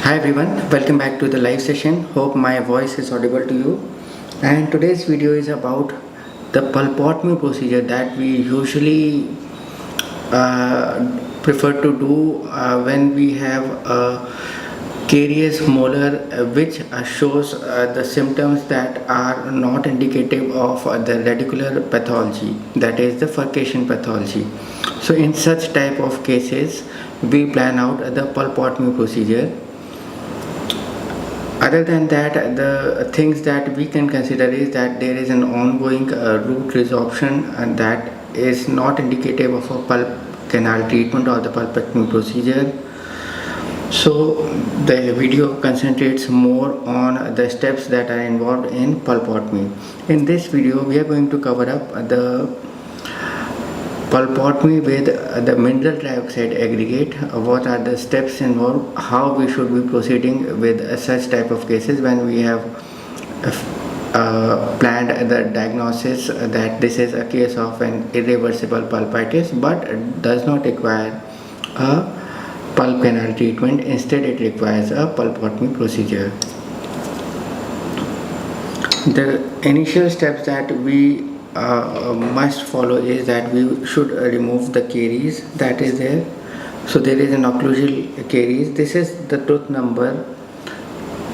Hi everyone, welcome back to the live session. Hope my voice is audible to you. And today's video is about the pulpotomy procedure that we usually prefer to do when we have a carious molar which shows the symptoms that are not indicative of the radicular pathology, that is the furcation pathology. So in such type of cases we plan out the pulpotomy procedure. Other than that, the things that we can consider is that there is an ongoing root resorption, and that is not indicative of a pulp canal treatment or the pulpectomy procedure. So the video concentrates more on the steps that are involved in pulpotomy. In this video we are going to cover up the pulpotomy with the mineral dioxide aggregate, what are the steps involved, how we should be proceeding with such type of cases when we have planned the diagnosis that this is a case of an irreversible pulpitis but does not require a pulp canal treatment, instead it requires a pulpotomy procedure. The initial steps that we must follow is that we should remove the caries that is there. So there is an occlusal caries. This is the tooth number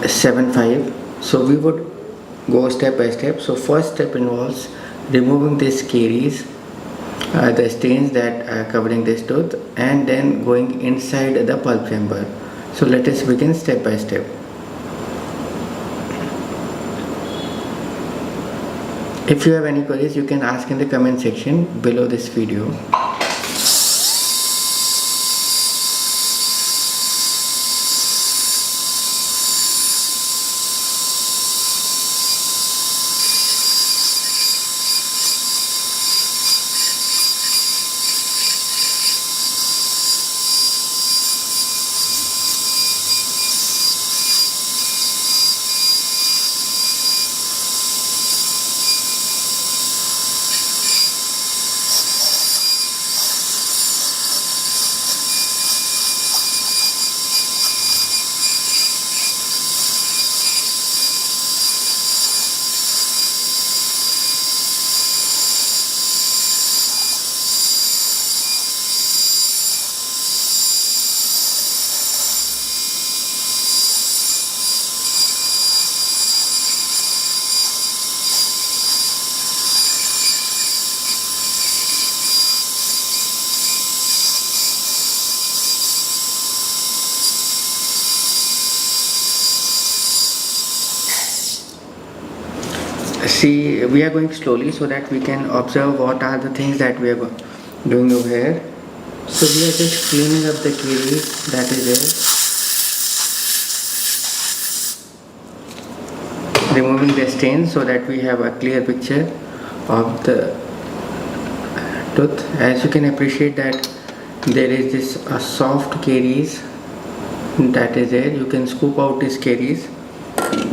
75. So we would go step by step. So first step involves removing this caries, the stains that are covering this tooth, and then going inside the pulp chamber. So let us begin step by step. If you have any queries, you can ask in the comment section below this video. See, we are going slowly so that we can observe what are the things that we are doing over here. So we are just cleaning up the caries that is there, removing the stains so that we have a clear picture of the tooth. As you can appreciate that there is this soft caries that is there. You can scoop out these caries,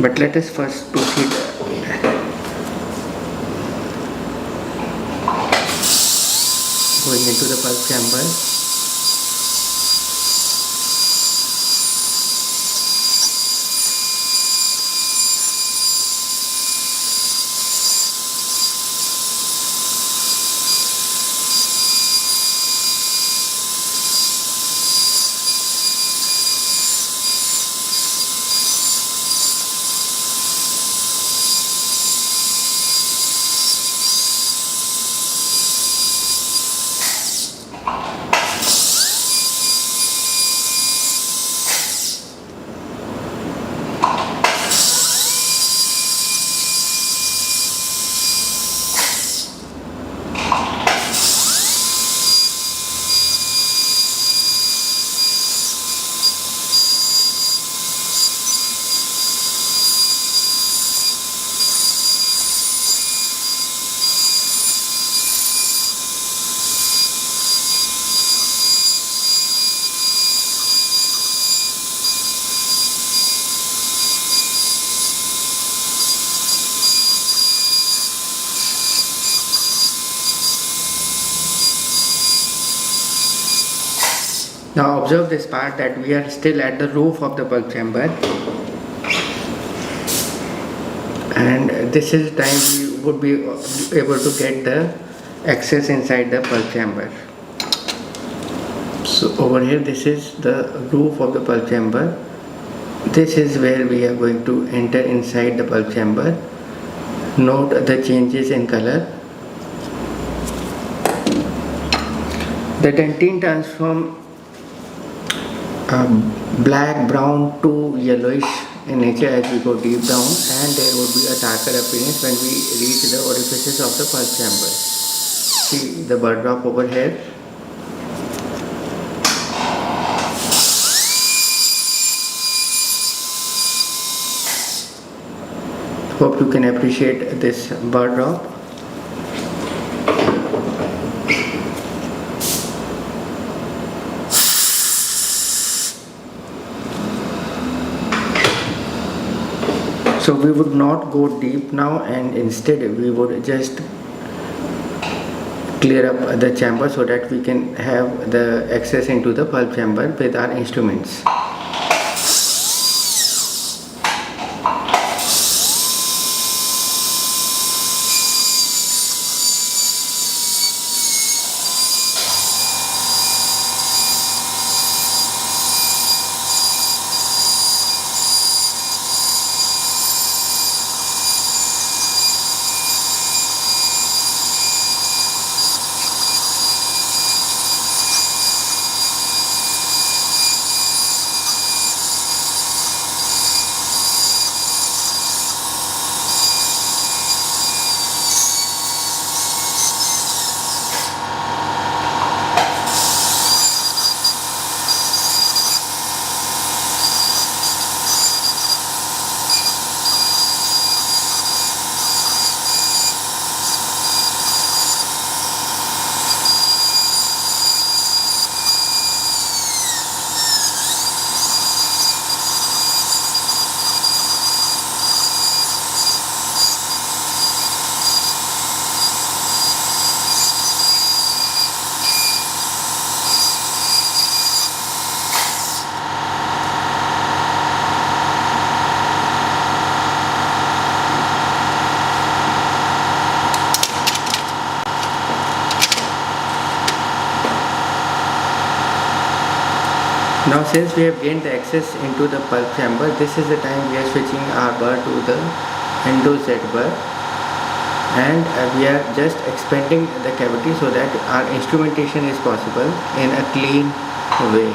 but let us first proceed going into the pulp chamber. Now observe this part that we are still at the roof of the pulp chamber, and this is the time we would be able to get the access inside the pulp chamber. So over here, this is the roof of the pulp chamber. This is where we are going to enter inside the pulp chamber. Note the changes in color. The dentine turns from black, brown to yellowish in nature as we go deep down, and there would be a darker appearance when we reach the orifices of the pulp chamber. See the bird drop over here. Hope you can appreciate this bird drop. So we would not go deep now, and instead we would just clear up the chamber so that we can have the access into the pulp chamber with our instruments. Now since we have gained the access into the pulp chamber, this is the time we are switching our burr to the AtoZ burr, and we are just expanding the cavity so that our instrumentation is possible in a clean way.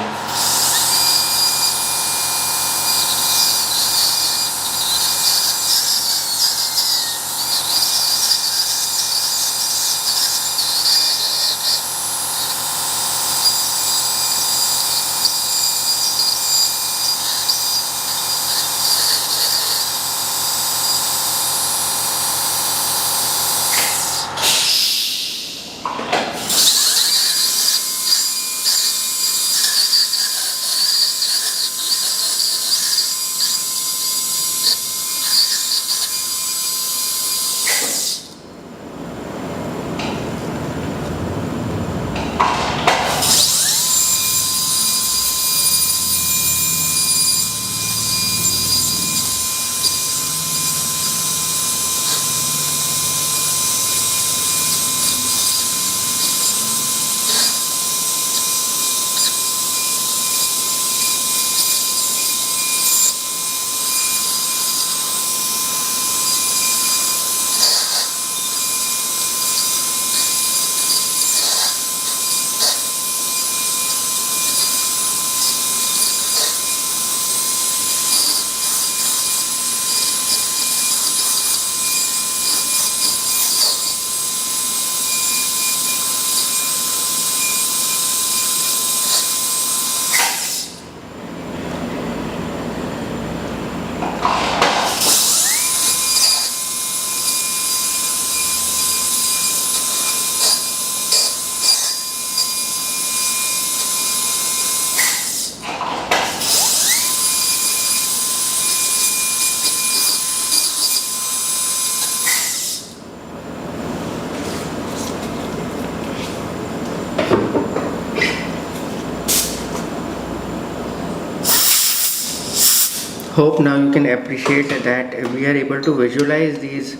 Hope now you can appreciate that we are able to visualize these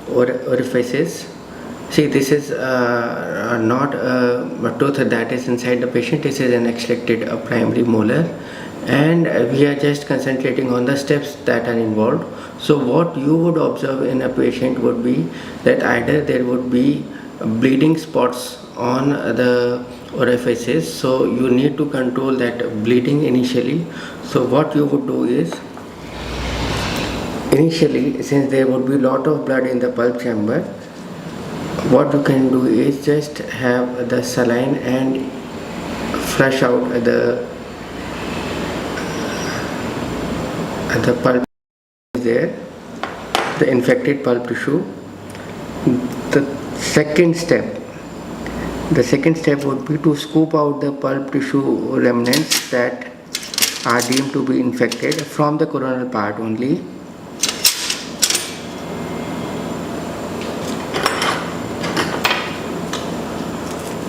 orifices. See, this is not a tooth that is inside the patient. This is an extracted primary molar, and we are just concentrating on the steps that are involved. So what you would observe in a patient would be that either there would be bleeding spots on the orifices, so you need to control that bleeding initially. So what you would do is, initially, since there would be lot of blood in the pulp chamber, what you can do is just have the saline and flush out the pulp there, the infected pulp tissue. The second step would be to scoop out the pulp tissue remnants that are deemed to be infected from the coronal part only.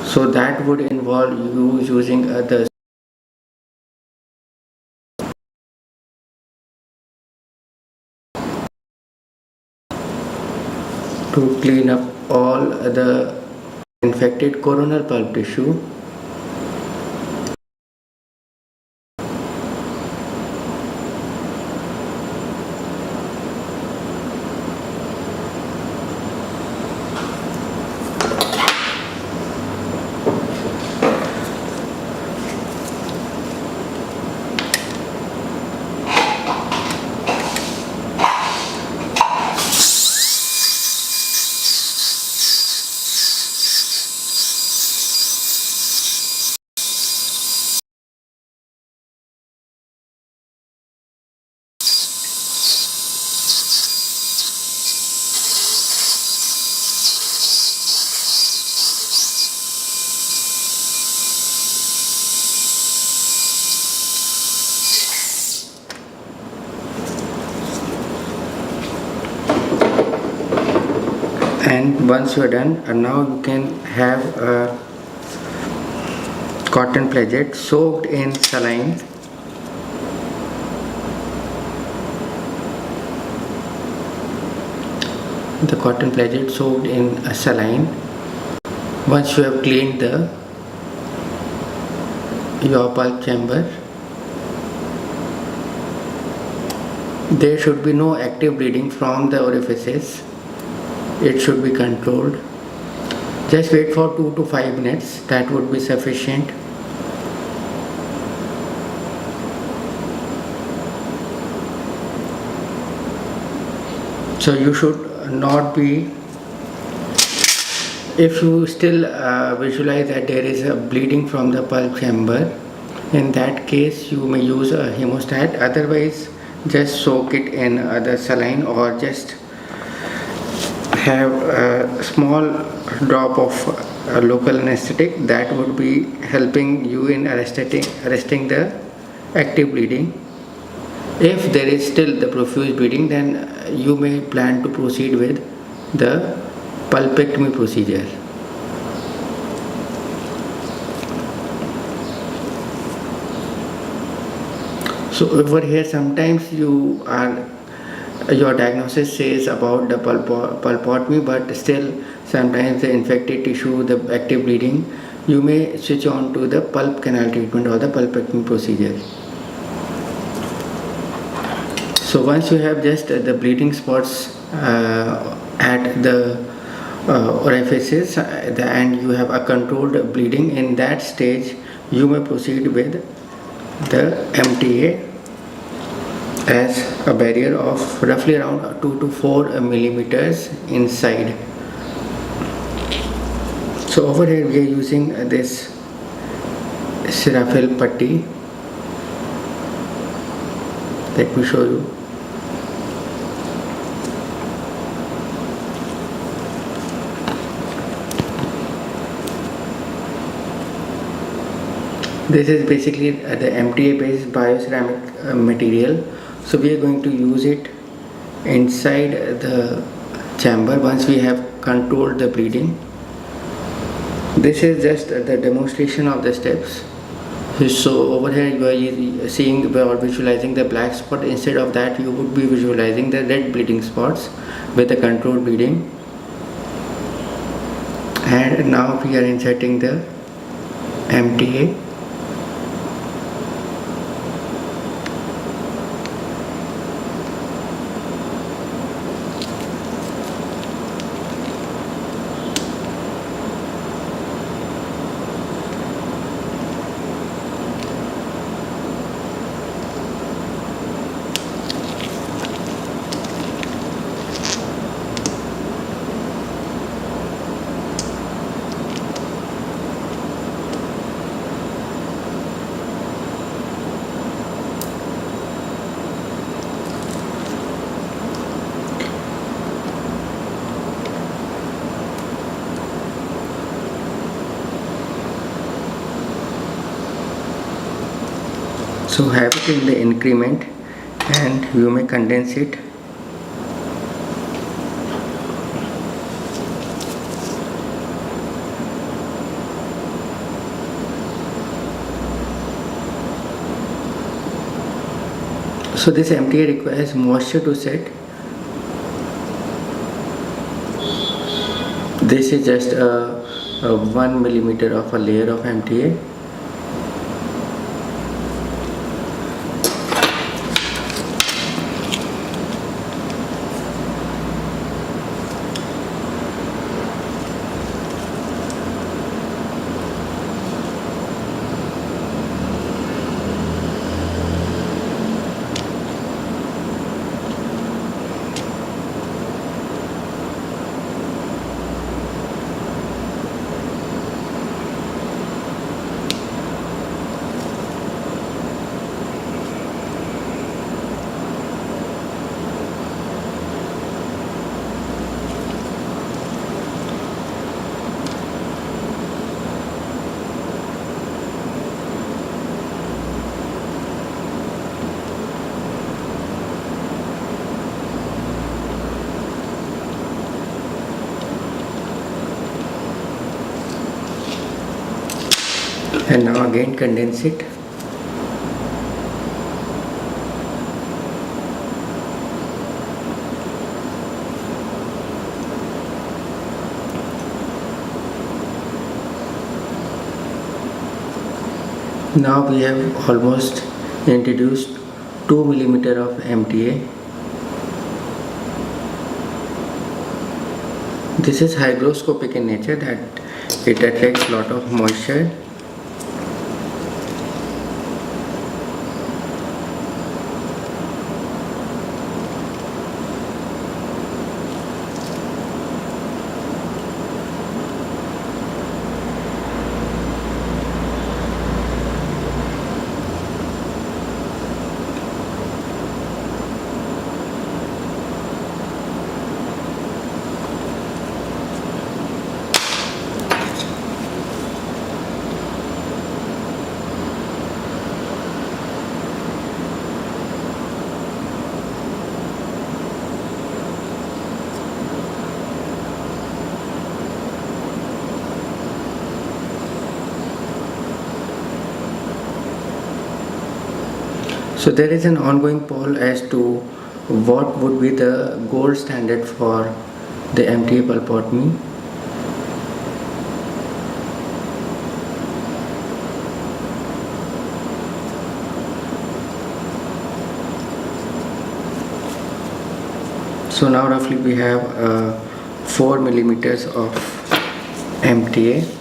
So that would involve you using the to clean up all the infected coronal pulp tissue. And once you are done, now you can have a cotton pledget soaked in saline. The cotton pledget soaked in a saline. Once you have cleaned your pulp chamber, there should be no active bleeding from the orifices. It should be controlled. Just wait for 2 to 5 minutes, that would be sufficient. So you should not be, if you still visualize that there is a bleeding from the pulp chamber, in that case you may use a hemostat. Otherwise, just soak it in the saline, or just have a small drop of local anesthetic. That would be helping you in arresting the active bleeding. If there is still the profuse bleeding, then you may plan to proceed with the pulpectomy procedure. So over here, sometimes your diagnosis says about the pulpotomy, but still sometimes the infected tissue, the active bleeding, you may switch on to the pulp canal treatment or the pulpectomy procedure. So once you have just the bleeding spots at the orifices and you have a controlled bleeding, in that stage you may proceed with the MTA as a barrier of roughly around 2 to 4 millimeters inside. So over here we are using this Serafil putty. Let me show you. This is basically the MTA based bioceramic material. So we are going to use it inside the chamber once we have controlled the bleeding. This is just the demonstration of the steps. So over here you are seeing or visualizing the black spot. Instead of that, you would be visualizing the red bleeding spots with the controlled bleeding. And now we are inserting the MTA. So have it in the increment and you may condense it. So this MTA requires moisture to set. This is just a 1 millimeter of a layer of MTA. And now again condense it. Now we have almost introduced 2 millimeter of MTA. This is hygroscopic in nature, that it attracts lot of moisture. So there is an ongoing poll as to what would be the gold standard for the MTA pulpotomy. So now roughly we have 4 millimeters of MTA.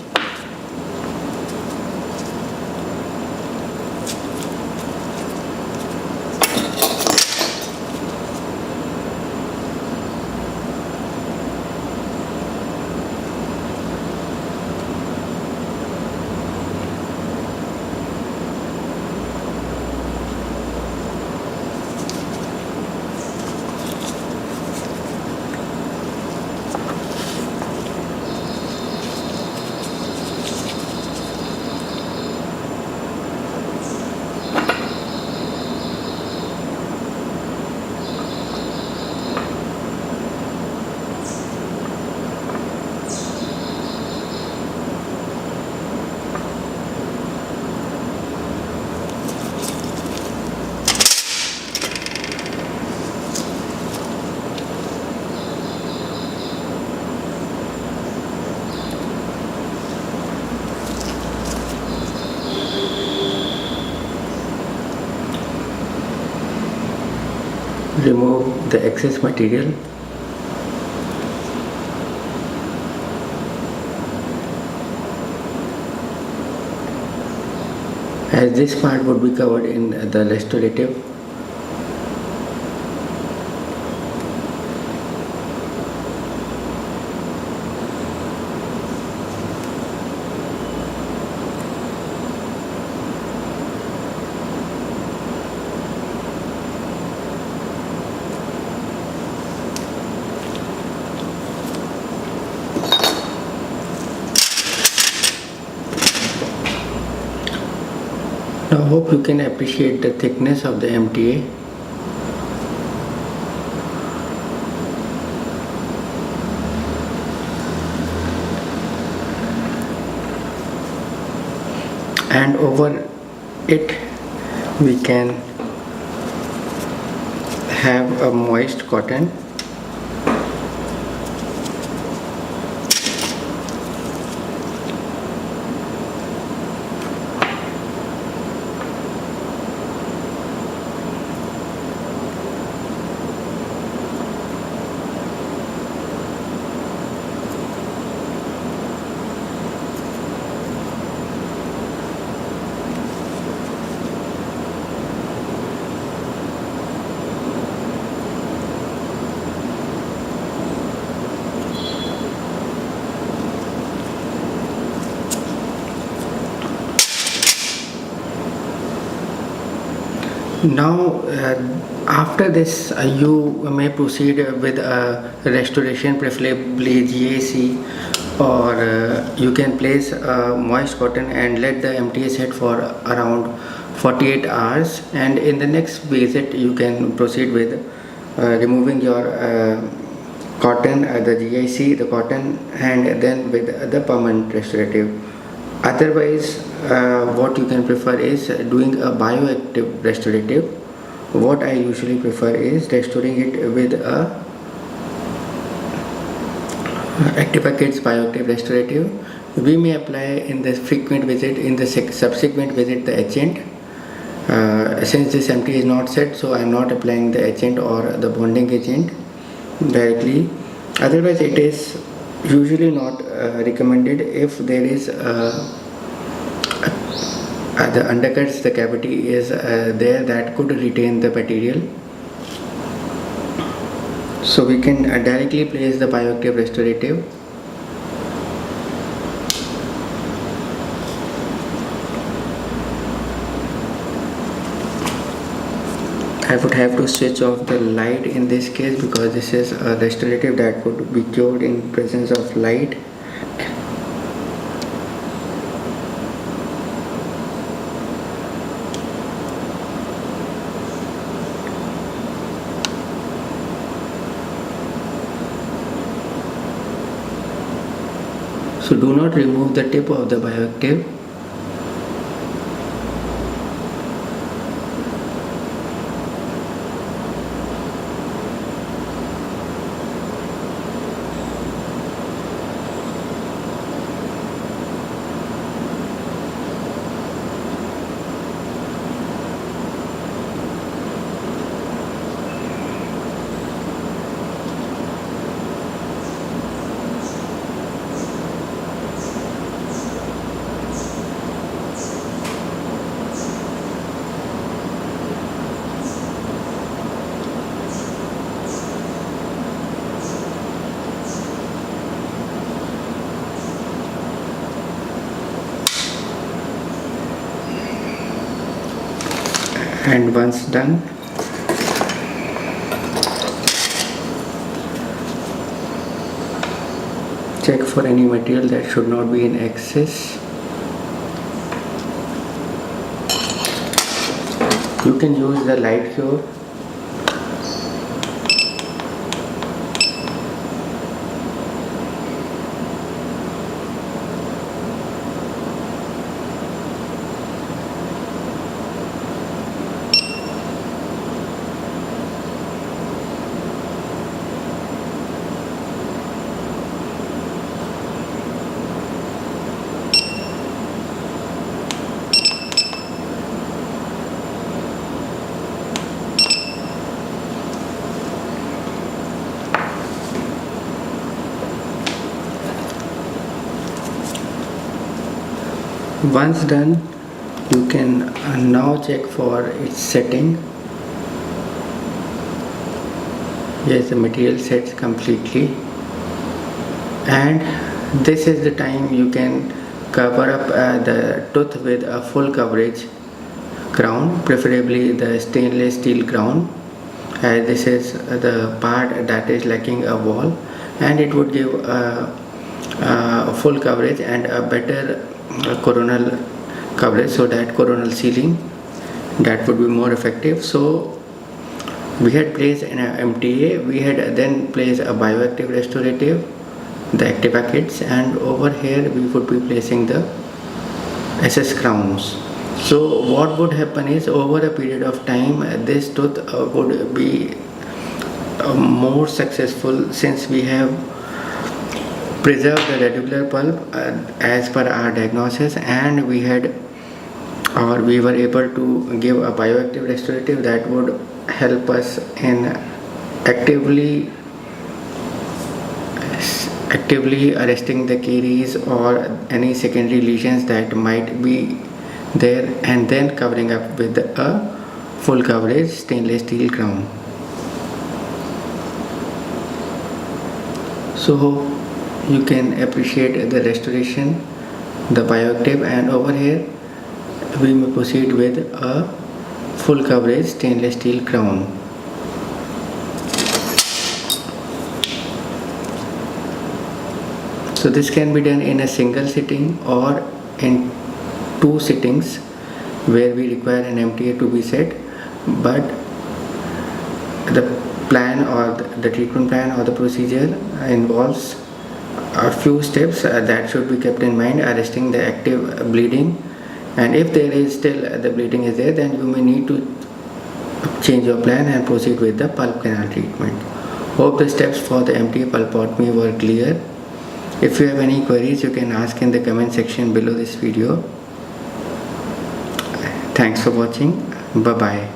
remove the excess material. As this part would be covered in the restorative. Now hope you can appreciate the thickness of the MTA. And over it we can have a moist cotton. Now after this you may proceed with a restoration, preferably GAC, or you can place moist cotton and let the MTA set for around 48 hours, and in the next visit you can proceed with removing your cotton, the GIC, the cotton, and then with the permanent restorative. Otherwise, what you can prefer is doing a bioactive restorative. What I usually prefer is restoring it with a Activa Kids bioactive restorative. We may apply in the frequent visit, in the subsequent visit, the agent. Since this MT is not set, so I am not applying the agent or the bonding agent directly. Otherwise, it is usually not recommended if there is the undercuts, the cavity is there that could retain the material. So we can directly place the bioactive restorative. I would have to switch off the light in this case because this is a restorative that could be cured in presence of light. So do not remove the tip of the bioactive. And once done, check for any material that should not be in excess. You can use the light cure. Once done, you can now check for its setting. Yes, the material sets completely, and this is the time you can cover up the tooth with a full coverage crown, preferably the stainless steel crown, as this is the part that is lacking a wall, and it would give a full coverage and a better coronal coverage, so that coronal sealing, that would be more effective. So we had placed an MTA, we had then placed a bioactive restorative, the Activa kits, and over here we would be placing the SS crowns. So what would happen is, over a period of time, this tooth would be more successful, since we have preserved the radicular pulp as per our diagnosis, and we were able to give a bioactive restorative that would help us in actively arresting the caries or any secondary lesions that might be there, and then covering up with a full coverage stainless steel crown. So you can appreciate the restoration, the bioactive, and over here we may proceed with a full coverage stainless steel crown. So this can be done in a single sitting or in 2 sittings where we require an MTA to be set, but the plan or the treatment plan or the procedure involves a few steps that should be kept in mind, arresting the active bleeding, and if there is still the bleeding is there, then you may need to change your plan and proceed with the pulp canal treatment. Hope the steps for the MTA pulpotomy were clear. If you have any queries, you can ask in the comment section below this video. Thanks for watching. Bye bye.